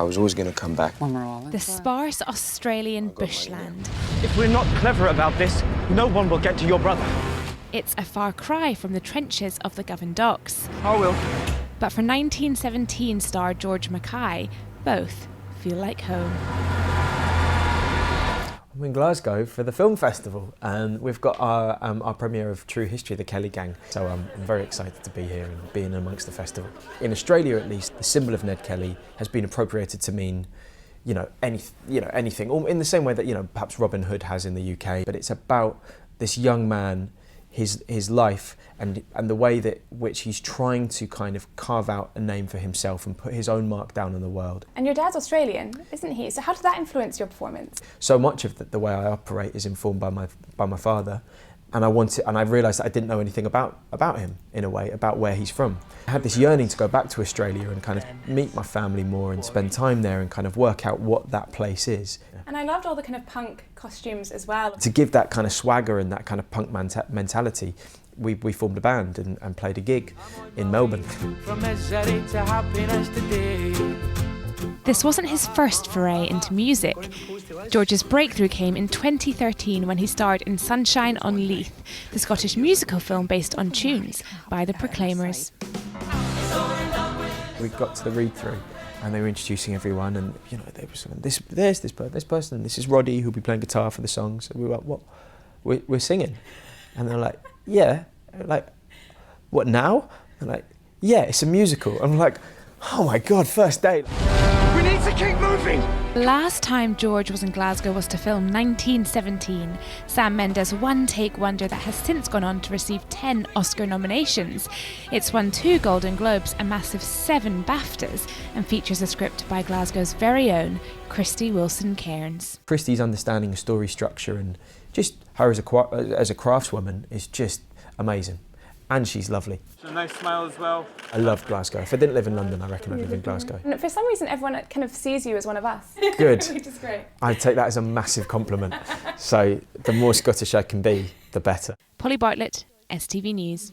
I was always going to come back. The sparse Australian bushland. If we're not clever about this, no one will get to your brother. It's a far cry from the trenches of the Govan Docks. I will. But for 1917 star George MacKay, both feel like home. I'm in Glasgow for the film festival, and we've got our premiere of True History, the Kelly Gang. So I'm very excited to be here and being amongst the festival. In Australia, at least, the symbol of Ned Kelly has been appropriated to mean, anything, or in the same way that perhaps Robin Hood has in the UK. But it's about this young man, his life, and the way that which he's trying to kind of carve out a name for himself and put his own mark down on the world. And your dad's Australian, isn't he? So how did that influence your performance? So much of the way I operate is informed by my father, and I realised that I didn't know anything about him, in a way, about where he's from. I had this yearning to go back to Australia and kind of meet my family more and spend time there and kind of work out what that place is. And I loved all the kind of punk costumes as well. To give that kind of swagger and that kind of punk mentality, we formed a band and played a gig in Melbourne. This wasn't his first foray into music. George's breakthrough came in 2013 when he starred in Sunshine on Leith, the Scottish musical film based on tunes by the Proclaimers. We got to the read-through and they were introducing everyone, and they were saying, this person, this is Roddy who'll be playing guitar for the songs. And we were like, what? We're singing? And they're like, yeah. Like, what now? They're like, yeah, it's a musical. I'm like, oh my God, first date. We need to keep moving! The last time George was in Glasgow was to film 1917, Sam Mendes' one-take wonder that has since gone on to receive 10 Oscar nominations. It's won 2 Golden Globes, a massive 7 BAFTAs, and features a script by Glasgow's very own Christy Wilson-Cairns. Christy's understanding of story structure and just her as a craftswoman is just amazing. And she's lovely. A nice smile as well. I love Glasgow. If I didn't live in London, I reckon I'd live in Glasgow. And for some reason, everyone kind of sees you as one of us. Good. Which is great. I take that as a massive compliment. So the more Scottish I can be, the better. Polly Bartlett, STV News.